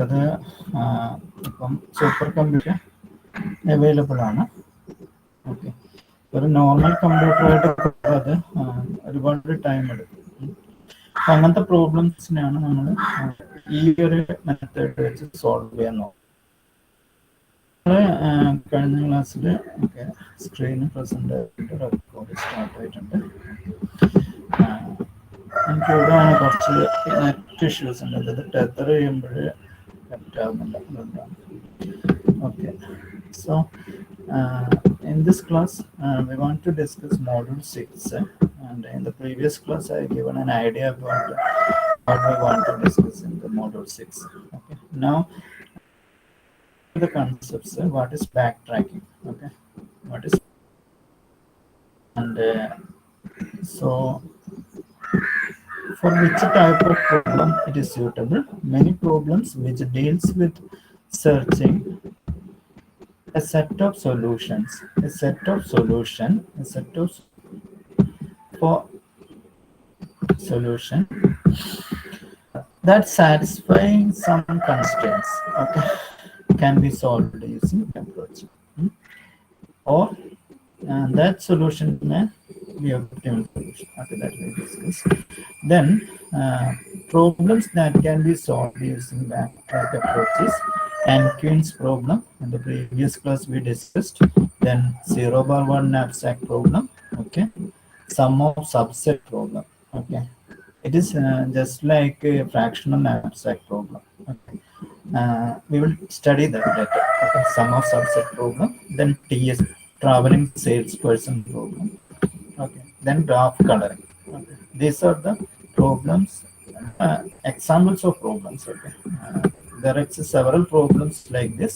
അത് ഇപ്പം super computer available ആണ്. ഓക്കെ, ഒരു നോർമൽ കമ്പ്യൂട്ടറായിട്ട് അത് ഒരുപാട് ടൈം എടുക്കും. അപ്പം അങ്ങനത്തെ പ്രോബ്ലംസിനെയാണ് നമ്മൾ ഈ ഒരു മെത്തേഡ് വെച്ച് സോൾവ് ചെയ്യാൻ നോക്കുന്നത്. കഴിഞ്ഞ ക്ലാസ്സിൽ ഒക്കെ സ്ക്രീൻ പ്രസന്റ് ആയിട്ട് റെക്കോർഡ് സ്റ്റാർട്ട് ആയിട്ടുണ്ട്. എനിക്ക് ഇവിടെ കുറച്ച് നെറ്റ് ഇഷ്യൂസ് ഉണ്ട്, അതായത് ടെതർ ചെയ്യുമ്പോൾ കറക്റ്റ് ആവുന്നില്ല, അതുകൊണ്ടാണ്. Okay, so in this class we want to discuss module 6, and in the previous class I given an idea about what we want to discuss in the module 6. Okay, now the concepts, what is backtracking, okay, what is, and so for which type of problem it is suitable. Many problems which deals with searching a set of solutions, for solution that satisfying some constraints, okay, can be solved using approach, or that solution may be optimal solution. Okay, that we discussed. Then problems that can be solved using backtrack approaches and Quine's problem. In the previous class we discussed. Then 0/1 knapsack problem. Okay, sum of subset problem. Okay, it is just like a fractional knapsack problem. Okay, we will study that later. Okay, sum of subset problem. Then TS, traveling salesperson problem. Okay, then graph coloring. Okay, these are the problems, examples of problems. Okay, there are several problems like this.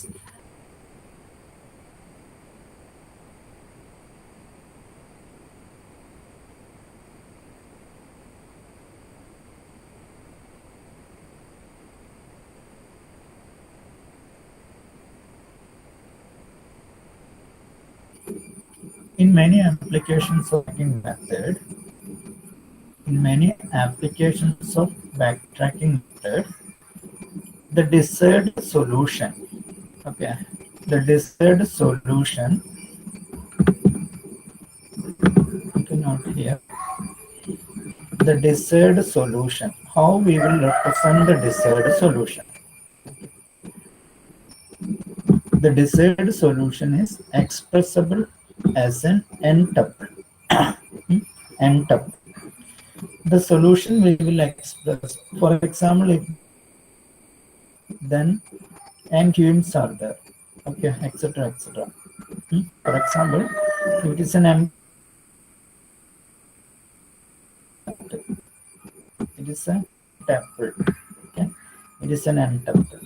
In many applications of tracking method, the desired solution, okay, the desired solution, okay, not here, the desired solution, how we will represent the desired solution. The desired solution is expressible as an n-tuple. N-tuple. The solution we will express, for example, if then n cubes are there, okay, etc., etc. For example, if it is an m, it is a tuple, okay, it is an n-tuple.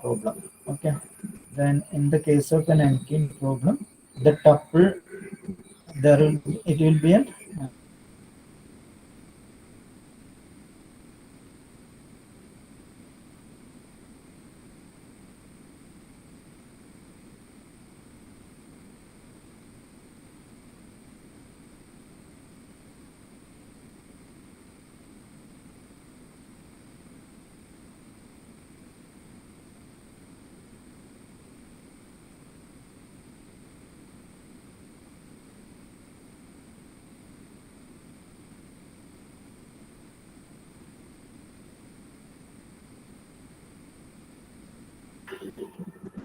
Problem, okay. Then in the case of an n-kin problem, the tuple, it will be an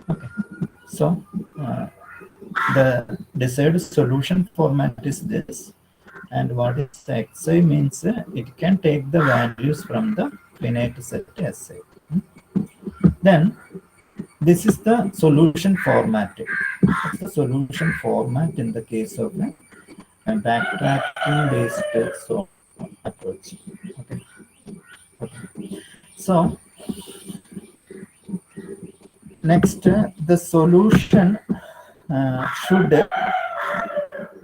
okay. So the desired solution format is this, and what is XI means it can take the values from the finite set Si. Then this is the solution format. It's the solution format in the case of a backtracking based approach. Okay. Okay. So next, the solution should,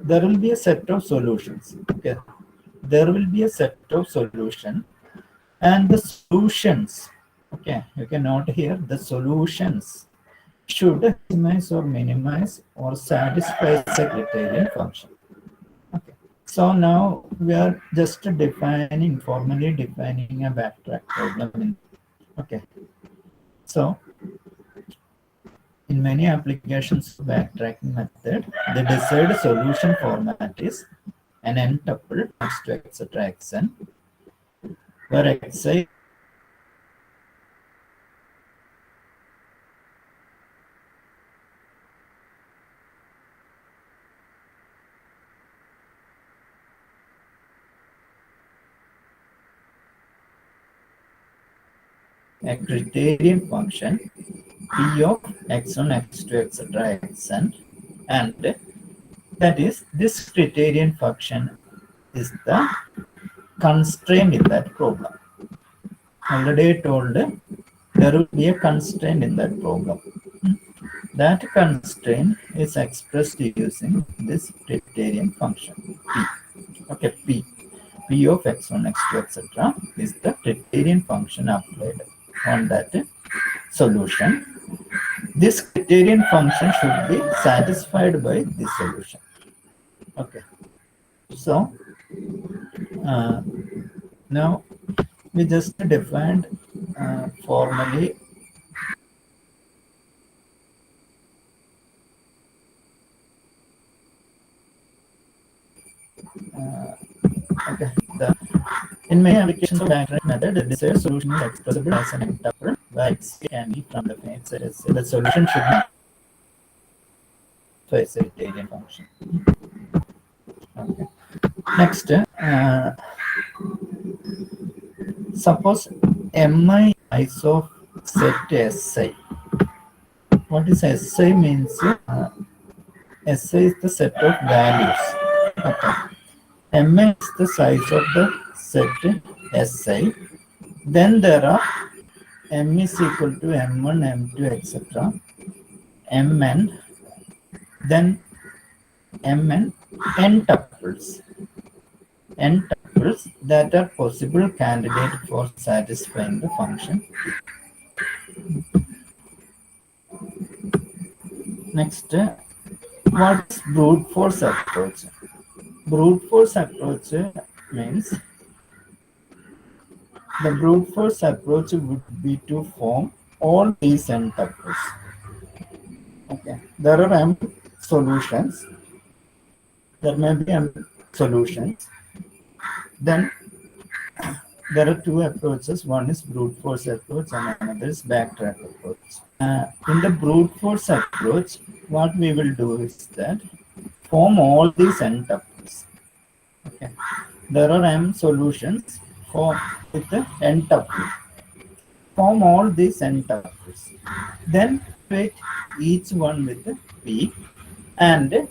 there will be a set of solutions. Okay, there will be a set of solution, and the solutions, okay, you can note here, the solutions should maximize or minimize or satisfy a criterion function. Okay, So now we are just defining, formally defining a backtrack problem. Okay. So in many applications of backtracking method, the desired solution format is an n tuple next to etc. xn, where xi a criterion function p of x1, x2, etc. xn, and that is this criterion function is the constraint in that problem. Already I told there will be a constraint in that problem. That constraint is expressed using this criterion function p. Okay, p of x1, x2, etc. is the criterion function applied on that solution. This criterion function should be satisfied by this solution. Okay, so now we just defined formally okay. In many applications of backtrack method, the desired solution is expressible as an tuple where x can be from the face. The solution should be criterion function. Okay. Next, suppose mi is of set Si. What is Si means? Si is the set of values. Okay. Mn is the size of the set Si. Then there are m is equal to m1, m2, etc. Mn, then Mn n tuples. N tuples that are possible candidate for satisfying the function. Next, what is brute force approach? Brute force approach means the brute force approach would be to form all these n tuples. Okay, there are m solutions. There may be m solutions. Then there are two approaches. One is brute force approach and another is backtrack approach. In the brute force approach, what we will do is that form all these n tuples. Okay, there are m solutions for with the n tuple. Form all these n tuples. Then fit each one with the p and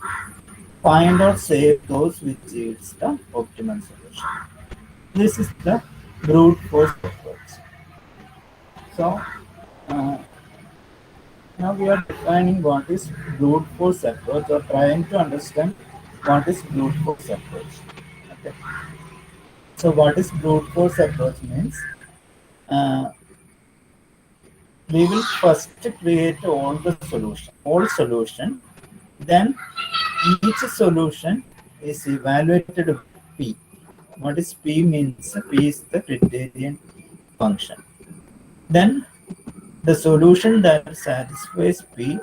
find or save those which yields the optimal solution. This is the brute force approach. So now we are defining what is brute force approach or trying to understand what is brute force approach. Okay. So what is brute force approach means? We will first create all solution. Then each solution is evaluated with p. What is p means? P is the criterion function. Then the solution that satisfies p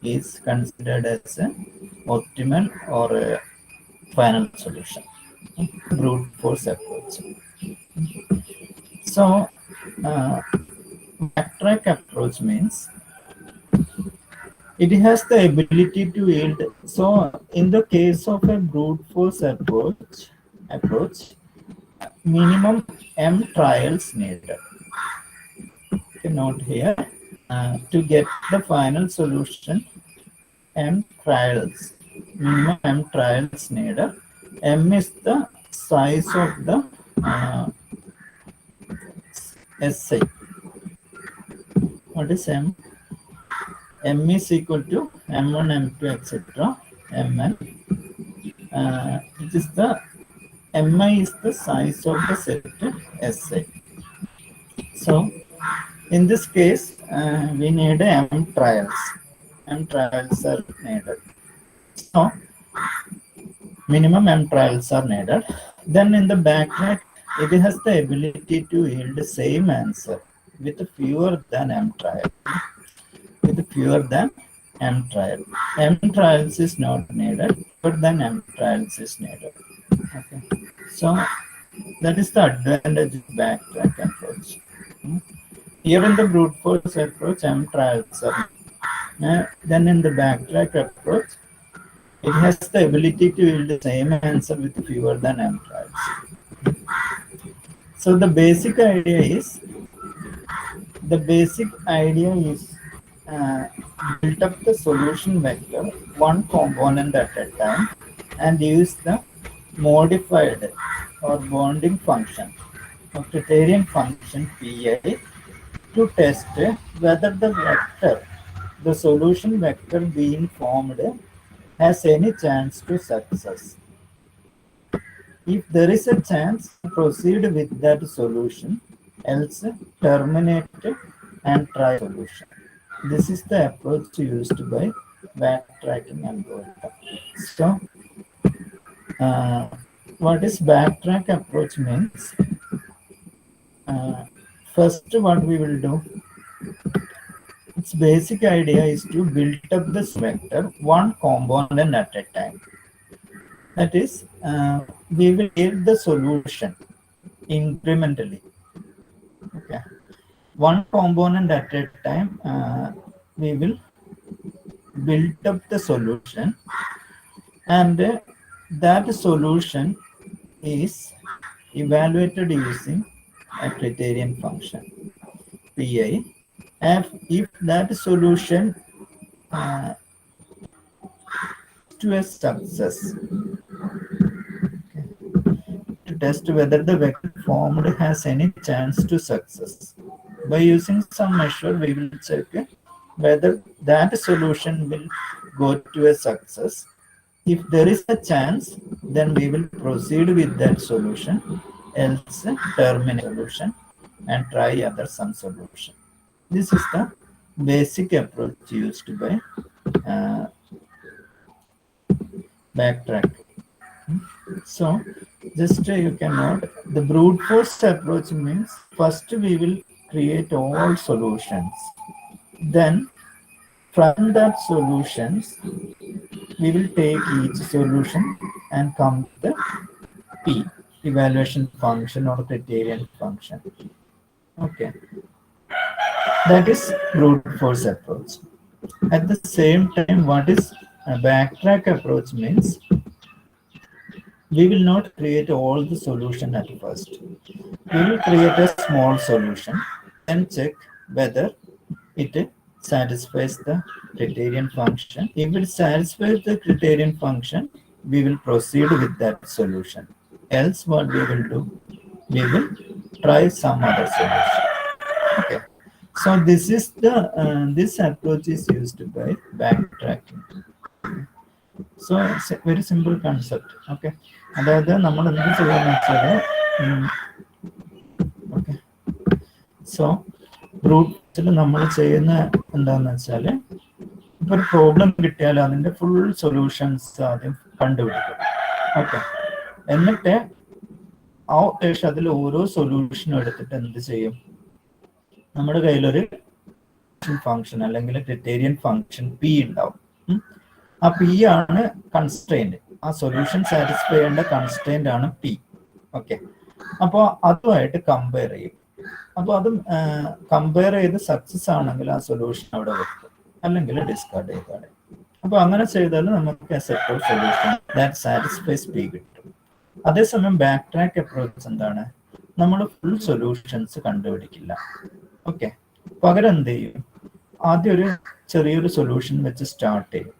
is considered as an optimal or a final solution. Brute force approach. So backtrack approach means it has the ability to yield. So in the case of a brute force approach, minimum m trials needed. Okay, note here to get the final solution, m trials, minimum m trials needed. M is the size of the Si. What is m? M is equal to m1, m2, etc. Mn. It is the mi is the size of the set Si. So in this case, we need m trials. M trials are needed. So minimum M trials are needed. Then in the backtrack, it has the ability to yield the same answer with fewer than M trial. With fewer than M trial. M trials is not needed, but then M trials is needed. Okay. So that is the advantage of backtrack approach. Here in the brute force approach, M trials are. Then in the backtrack approach, it has the ability to yield the same answer with fewer than M trials. So the basic idea is build up the solution vector one component at a time and use the modified or bonding function or criterion function Pi to test whether the solution vector being formed has any chance to success. If there is a chance, proceed with that solution, else terminate and try solution. This is the approach used by backtracking algorithm. So, what is backtrack approach means? First, what we will do, its basic idea is to build up this vector one component at a time. That is, we will get the solution incrementally. Okay, one component at a time. We will build up the solution, and that solution is evaluated using a criterion function Pi. If that solution to a success, okay, to test whether the vector formed has any chance to success. By using some measure, we will check whether that solution will go to a success. If there is a chance, then we will proceed with that solution, else terminate solution and try some solution. This is the basic approach used by backtrack. So just you can note the brute force approach means first we will create all solutions. Then from that solutions, we will take each solution and come to the P, evaluation function or criterion function. Okay. That is brute force approach. At the same time, what is a backtrack approach means? We will not create all the solution at first. We will create a small solution and check whether it satisfies the criterion function. If it satisfies the criterion function, we will proceed with that solution. Else, what we will do? We will try some other solution. Okay. So this is the this approach is used by backtracking. So it's a very simple concept. Okay. അതായത് നമ്മൾ എന്ത് ചെയ്യുന്ന വെച്ചാൽ okay so ബ്രൂട്ടിൽ നമ്മൾ ചെയ്യുന്ന എന്താണെന്ന് വെച്ചാൽ ഇപ്പൊ ഒരു പ്രോബ്ലം കിട്ടിയാൽ അതിന്റെ ഫുൾ സൊല്യൂഷൻസ് ആദ്യം കണ്ടുപിടിക്കും. ഓക്കെ, എന്നിട്ട് ആ ശേഷം അതിൽ ഓരോ സൊല്യൂഷനും എടുത്തിട്ട് എന്ത് ചെയ്യും, നമ്മുടെ കയ്യിലൊരു ഫംഗ്ഷൻ അല്ലെങ്കിൽ ക്രിറ്റേറിയൻ ഫംഗ്ഷൻ പി ഉണ്ടാവും. ആ പി ആണ് കൺസ്ട്രെയിന്റ്, ആ സൊല്യൂഷൻ സാറ്റിസ്ഫൈ ചെയ്യേണ്ട കൺസ്ട്രെയിന്റ് ആണ് പി. ഓക്കെ, അപ്പോൾ അതുമായിട്ട് കമ്പയർ ചെയ്യും. അപ്പോൾ അതും കമ്പയർ ചെയ്ത് സക്സസ് ആണെങ്കിൽ ആ സൊല്യൂഷൻ അവിടെ വെക്കും, അല്ലെങ്കിൽ ഡിസ്കാർഡ് ചെയ്താൽ. അപ്പോൾ അങ്ങനെ ചെയ്താൽ നമുക്ക് A set of solution that satisfies P കിട്ടും. അതേസമയം ബാക്ക് ട്രാക്ക് അപ്രോച്ച് എന്താണ്, നമ്മൾ ഫുൾ സൊല്യൂഷൻസ് കണ്ടുപിടിക്കില്ല. ഓക്കെ, പകരം എന്ത് ചെയ്യും, ആദ്യം ഒരു ചെറിയൊരു സൊല്യൂഷൻ വെച്ച് സ്റ്റാർട്ട് ചെയ്യും.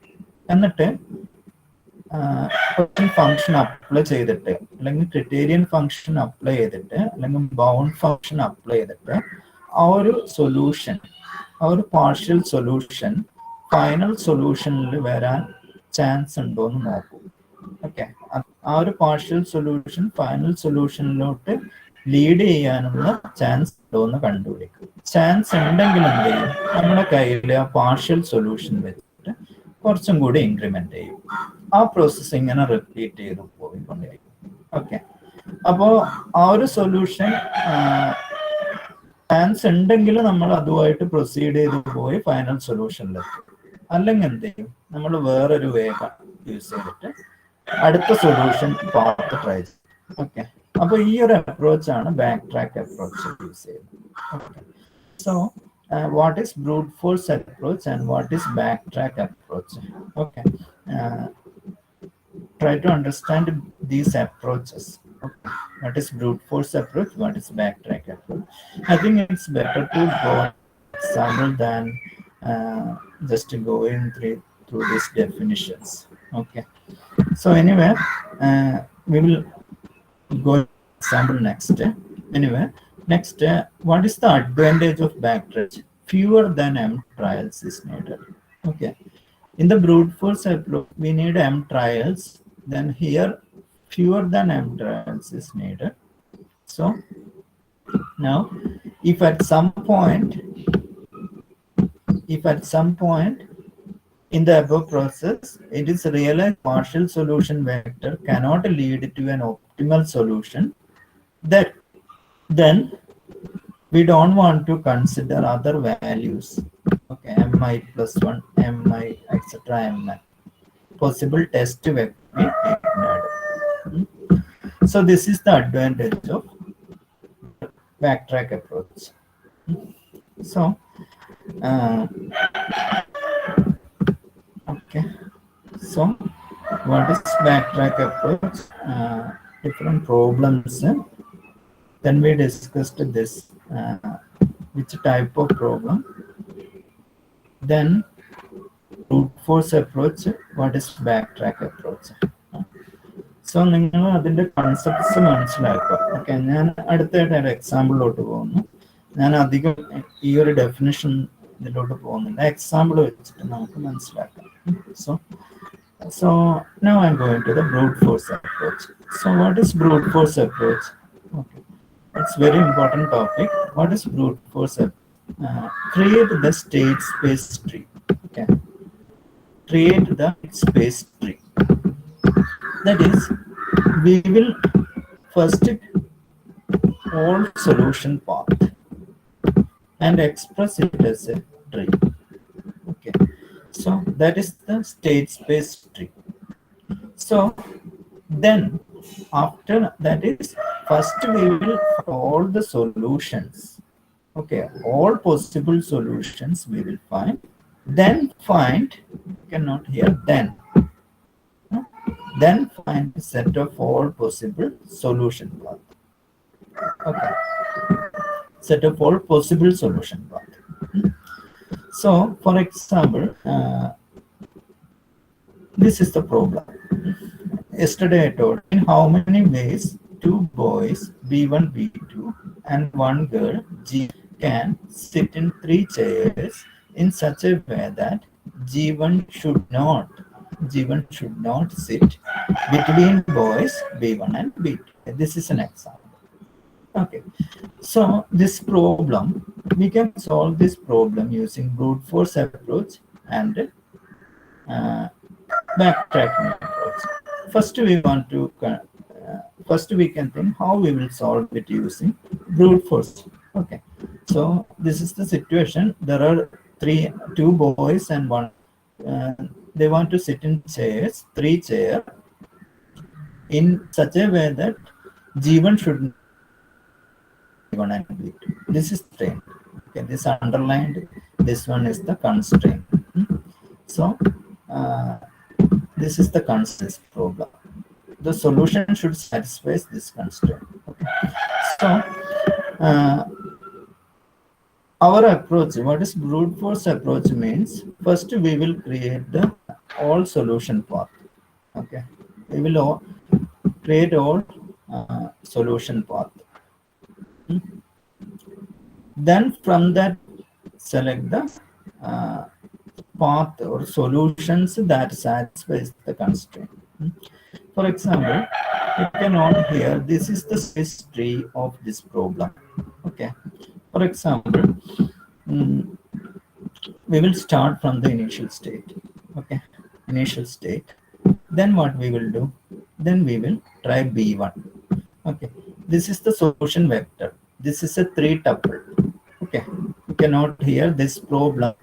എന്നിട്ട് ഫംഗ്ഷൻ അപ്ലൈ ചെയ്തിട്ട്, അല്ലെങ്കിൽ ക്രിറ്റേറിയൻ ഫംഗ്ഷൻ അപ്ലൈ ചെയ്തിട്ട്, അല്ലെങ്കിൽ ബൗണ്ട് ഫംഗ്ഷൻ അപ്ലൈ ചെയ്തിട്ട് ആ ഒരു സൊല്യൂഷൻ, ആ ഒരു പാർഷ്യൽ സൊല്യൂഷൻ ഫൈനൽ സൊല്യൂഷനിൽ വരാൻ ചാൻസ് ഉണ്ടോ എന്ന് നോക്കും. ഓക്കെ, ആ ഒരു പാർഷ്യൽ സൊല്യൂഷൻ ഫൈനൽ സൊല്യൂഷനിലോട്ട് ലീഡ് ചെയ്യാനുള്ള ചാൻസ് ഉണ്ടോ എന്ന് കണ്ടുപിടിക്കും. ചാൻസ് ഉണ്ടെങ്കിൽ എന്ത് ചെയ്യും, നമ്മുടെ കയ്യിൽ ആ പാർഷ്യൽ സൊല്യൂഷൻ വെച്ചിട്ട് കുറച്ചും കൂടി ഇൻക്രിമെന്റ് ചെയ്യും. ആ പ്രോസസ്സ് ഇങ്ങനെ റിപ്പീറ്റ് ചെയ്ത് പോയിക്കൊണ്ടിരിക്കും. ഓക്കെ, അപ്പോൾ ആ ഒരു സൊല്യൂഷൻ ചാൻസ് ഉണ്ടെങ്കിൽ നമ്മൾ അതുമായിട്ട് പ്രൊസീഡ് ചെയ്ത് പോയി ഫൈനൽ സൊല്യൂഷനിലെത്തും. അല്ലെങ്കിൽ എന്ത് ചെയ്യും, നമ്മൾ വേറൊരു വേഗം യൂസ് ചെയ്തിട്ട് അടുത്ത സൊല്യൂഷൻ പാത്ത് ട്രൈ ചെയ്യും. ഓക്കെ, അപ്പോൾ ഈ ഒരു അപ്രോച്ചാണ് ബാക്ക് ട്രാക്ക് അപ്രോച്ച് യൂസ് ചെയ്യുന്നത്. Okay, so what is brute force approach and what is backtrack approach? Okay, try to understand these approaches. Okay. What is brute force approach? What is backtrack approach? I think it's better to go example than just going through these definitions. Okay. So anyway, we will go example next. Anyway, next, what is the advantage of backtrack? Fewer than M trials is needed. Okay. In the brute force approach, we need M trials. Then here, fewer than M trials is needed. So now, if at some point in the above process, it is realized partial solution vector cannot lead to an optimal solution, then we don't want to consider other values. Okay, mi plus 1, mi, etc. mi. Possible test vector. So this is the advantage of backtrack approach. So okay, so what is backtrack approach? Different problems. Then we discussed this, which type of problem. Then brute force approach, what is backtrack approach? So നിങ്ങൾ അതിൻ്റെ concepts മനസ്സിലാക്കുക. Okay, ഞാൻ അടുത്തായിട്ട് ഒരു എക്സാമ്പിളിലോട്ട് പോകുന്നു. ഞാൻ അധികം ഈ ഒരു ഡെഫിനിഷൻ ഇതിലോട്ട് പോകുന്നില്ല, എക്സാമ്പിൾ വെച്ചിട്ട് നമുക്ക് മനസ്സിലാക്കാം. So now I'm going to the brute force approach. So what is brute force approach? Okay, it's very important topic. What is brute force approach? Create the state space tree. Okay, create the space tree. That is, we will first all solution path and express it as a tree. Okay, so that is the state space tree. So then after that is, first we will all the solutions. Okay, all possible solutions we will find. Then find, cannot hear, then find a set of all possible solution path. Okay, set of all possible solution path. So for example, this is the problem. Yesterday I told, in how many ways two boys B1 B2 and one girl G can sit in 3 chairs in such a way that G1 should not sit between boys B1 and B2. This is an example. Okay, so this problem, we can solve this problem using brute force approach and backtracking approach. First we can think how we will solve it using brute force. Okay, so this is the situation. There are two boys and one. They want to sit in chairs, 3 chairs, in such a way that G1 should B1 and B2. This is strain. Okay, this underlined. This one is the constraint. So this is the constraint problem. The solution should satisfy this constraint. Okay. So our approach, what is brute force approach means, first we will create the all solution path. Okay, we will create all solution path. Then from that select the path or solutions that satisfies the constraint. For example, you can note here, this is the space tree of this problem. Okay, for example, we will start from the initial state. Okay, initial state. Then what we will do? Then we will try B1. Okay, this is the solution vector. This is a 3 tuple. Okay, you can note here this problem.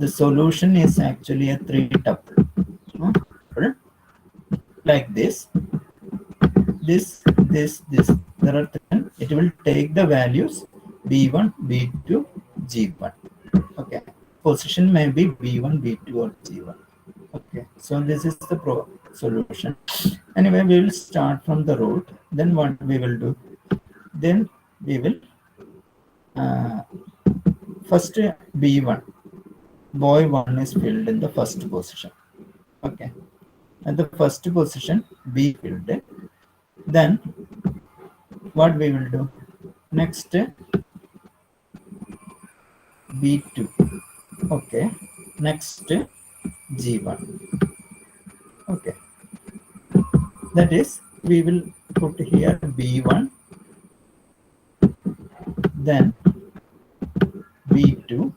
The solution is actually a 3 tuple. Like this. This. There are 3. It will take the values B1, B2, G1. Okay, position may be B1, B2, or G1. Okay, so this is the solution. Anyway, we will start from the root. Then what we will do? Then we will first B1, boy 1 is filled in the first position. Okay, at the first position B filled in. Then what we will do? Next B2. Okay, next G1. Okay, that is, we will put here B1, then B2,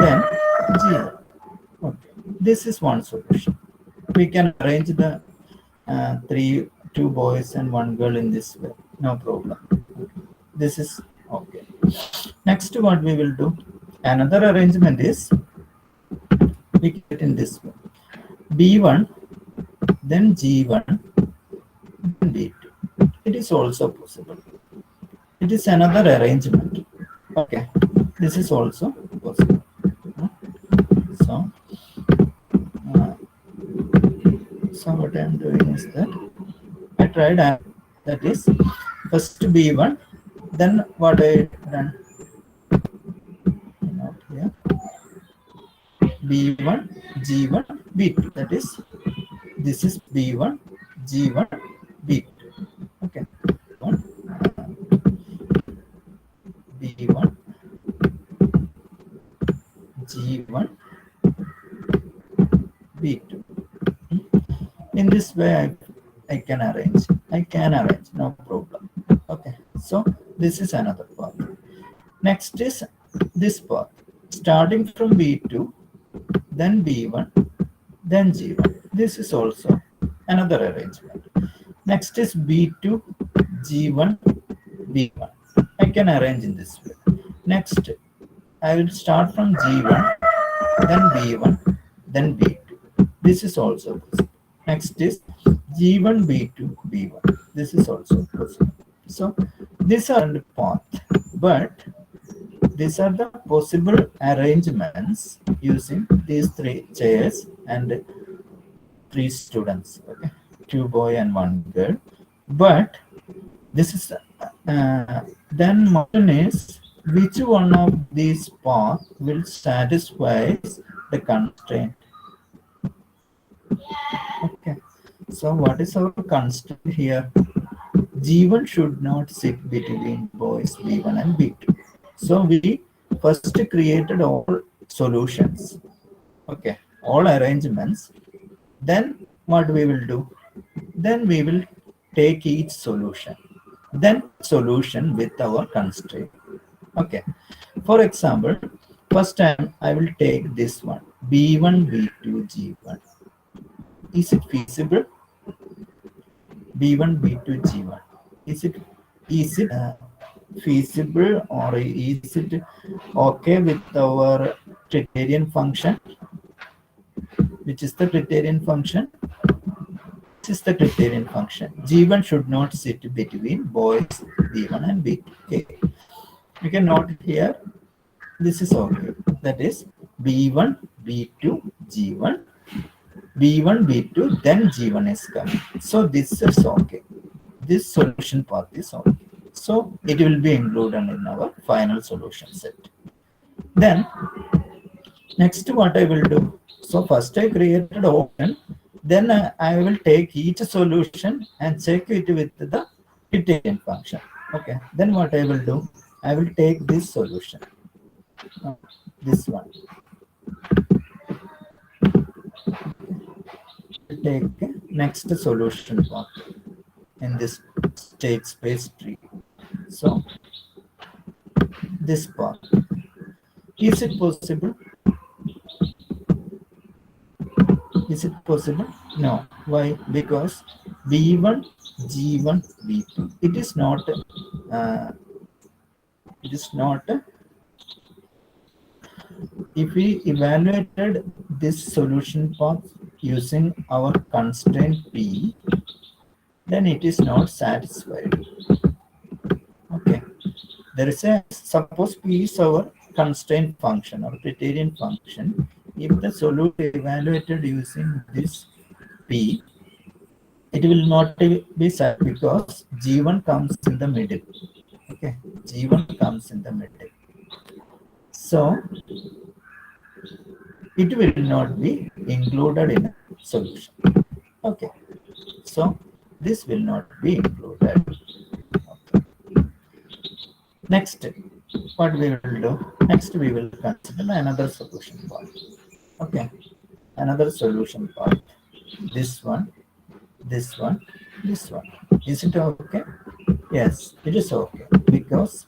then G1. Okay, this is one solution. We can arrange the 2 boys and 1 girl in this way, no problem. This is okay. Next, what we will do? Another arrangement is we get in this way: B1, then G1, then B2. It is also possible. It is another arrangement. Okay, this is also possible. So what I am doing is that I tried, that is, first B1, then what I done? Not here. B1, G1, B2. That is, this is B1, G1, B2. Okay. B1, G1, B2. In this way, I can arrange. No problem. Okay. So this is another path. Next is this path. Starting from B2, then B1, then G1. This is also another arrangement. Next is B2, G1, B1. I can arrange in this way. Next, I will start from G1, then B1, then B2. This is also possible. Next is G1, B2, B1. This is also possible. So these are the path, but these are the possible arrangements using these 3 chairs and 3 students. Okay, 2 boy and 1 girl. But this is then question is, which one of these paths will satisfy the constraint? Okay, so what is our constraint here? G1 should not sit between boys B1 and B2. So we first created all solutions. Okay, all arrangements. Then what we will do? Then we will take each solution. Then solution with our constraint. Okay, for example, first time I will take this one, B1, B2, G1. Is it feasible? B1, B2, G1. Is it feasible, or is it okay with our criterion function? Which is the criterion function? This is the criterion function. G1 should not sit between boys B1 and B2. Okay. You can note here, this is okay. That is B1, B2, G1. B1, B2, then G1 is coming. So this is okay. This solution path is okay. So it will be included in our final solution set. Then next what I will do? So first I created option. Then I will take each solution and check it with the criterion function. Okay. Then what I will do? I will take this solution. This one. Take next solution path in this state space tree. So this path, is it possible? Is it possible? No. Why? Because B1, G1, B2. It is not. It is not. If we evaluated this solution path using our constraint P, then it is not satisfied. Okay. There is a, suppose P is our constraint function or criterion function. If the solution evaluated using this P, it will not be set because G1 comes in the middle. Okay, G1 comes in the middle. So it will not be included in a solution. Okay, so this will not be included. Okay. Next, what we will do? Next, we will consider another solution part. Okay, another solution part. This one, this one, this one. Is it okay? Yes, it is okay because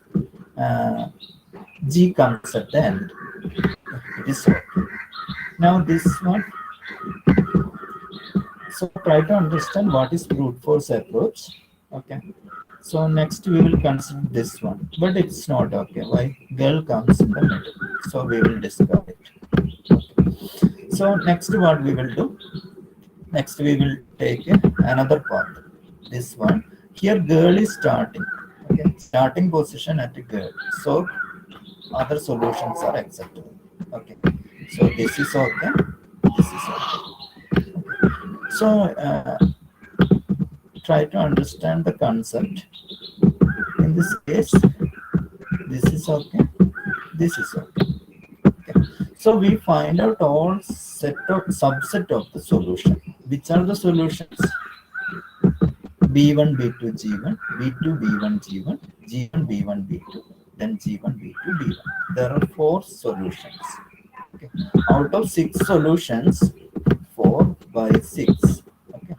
G comes at the end. It is okay. Now this one. So try to understand what is brute force approach. Okay. So next we will consider this one, but it's not okay. Why? Girl comes in the middle. So we will discuss it. Okay. So next what we will do? Next we will take another path. This one. Here girl is starting. Okay. Starting position at girl. So other solutions are acceptable. Okay. So this is okay. This is okay. So try to understand the concept. In this case, this is okay. This is okay. Okay. So we find out all subset of the solution. Which are the solutions? B1, B2, G1, B2, B1, G1, G1, B1, B2, then G1, B2, B1. There are 4 solutions. Okay. Out of 6 solutions, 4 by 6. Okay.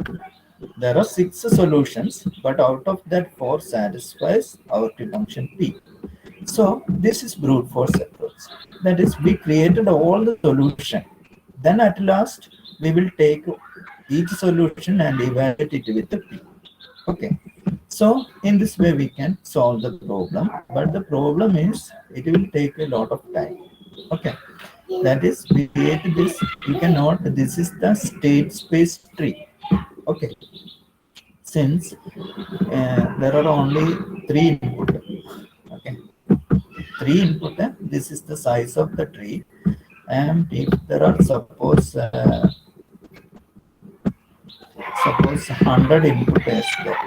There are 6 solutions, but out of that 4 satisfies our function P. So this is brute force approach. That is, we created all the solution. Then at last, we will take each solution and evaluate it with the P. Okay. So in this way, we can solve the problem. But the problem is, it will take a lot of time. Okay. That is, we create this. You can note this is the state space tree. Okay. Since there are only 3 input. Okay. 3 input. This is the size of the tree. And if there are suppose 100 input is there.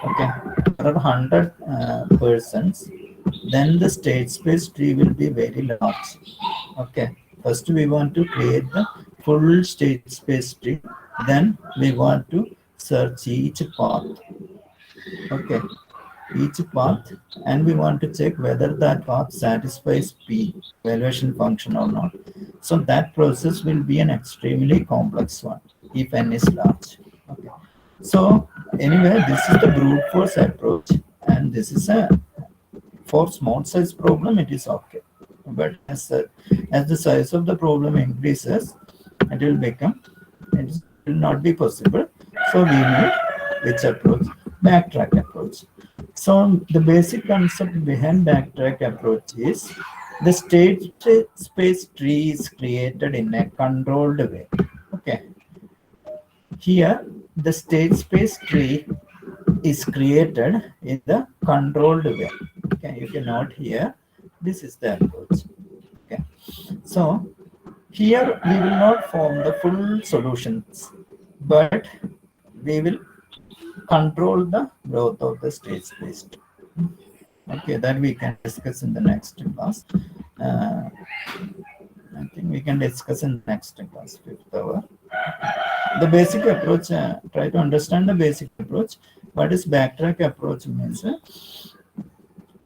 Okay. There are 100 persons. Then the state space tree will be very large. Okay. First we want to create the full state space tree. Then we want to search each path. Okay. Each path, and we want to check whether that path satisfies P evaluation function or not. So that process will be an extremely complex one if n is large. Okay. So anyway, this is the brute force approach, and this is a for small size problem. It is okay, but as the size of the problem increases, it will become, it will not be possible. So we need which approach? Backtrack approach. So the basic concept behind backtrack approach is the state space tree is created in a controlled way. Okay. Here the state space tree is created in the controlled way. Okay, you can note here, this is the approach. Okay. So here we will not form the full solutions, but we will control the growth of the state space. Okay, that we can discuss in the next class. I think we can discuss in the next class, 5th hour. The basic approach, try to understand the basic approach. What is backtrack approach means?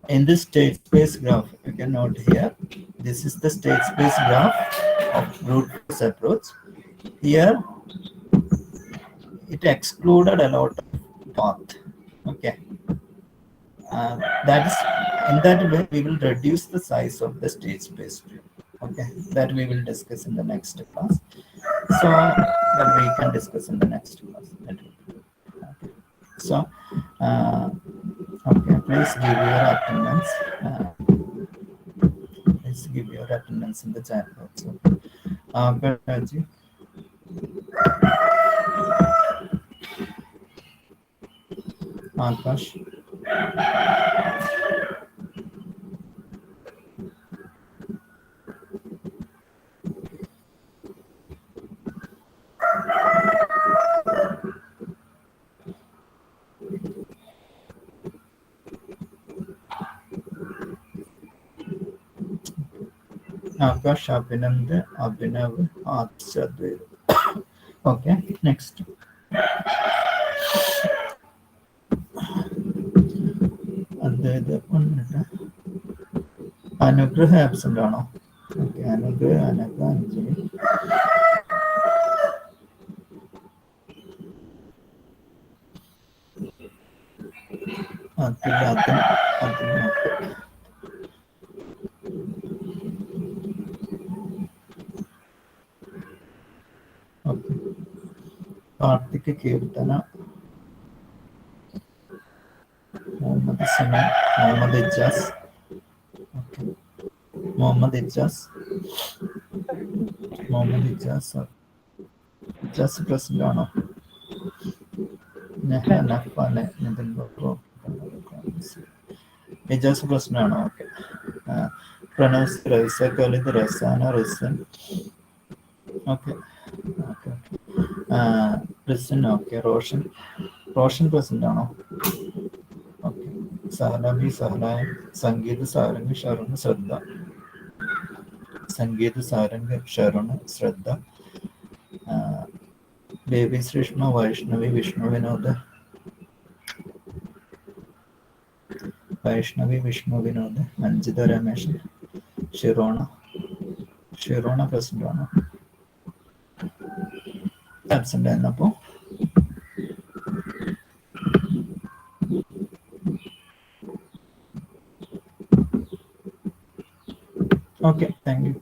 In this state space graph, you can note here, this is the state space graph of brute force approach. Here, it excluded a lot of path. Okay. That is, in that way, we will reduce the size of the state space tree. Okay, that we will discuss in the next class. So that we can discuss in the next class. Okay. So okay, please give your attendance. Please give your attendance in the chat box. Balaji. Akash. Akash, Abhinand, Abhinav, Adshadveer. Okay, next. Anugrah absent ആണോ? Okay, Anugrah, Anjali. Okay. Karthik Kirtana, Muhammad Sinan, Muhammad Ijaz. Okay. Muhammad Ijaz. Muhammad Ijaz. Ijaz present ആണോ? Ijaz present ആണോ? Okay. Pranavs, Raisa, Khalid, Rasana, Risan. Okay. Okay. Risan, okay. Roshan present ആണോ? Okay. Sahlabi, Sahlayan, Sangeet, Sarang, Sharun, Shraddha. Sangeet, Sarang, Sharun, Shraddha. Baby Srishma, Vaishnavi, Vishnu Vinoda. Vaishnavi, Vishnu Vinoda. Manjita Ramesh. Shirona present ആണോ? Absent ആയിരുന്നപ്പോ. Okay, thank you.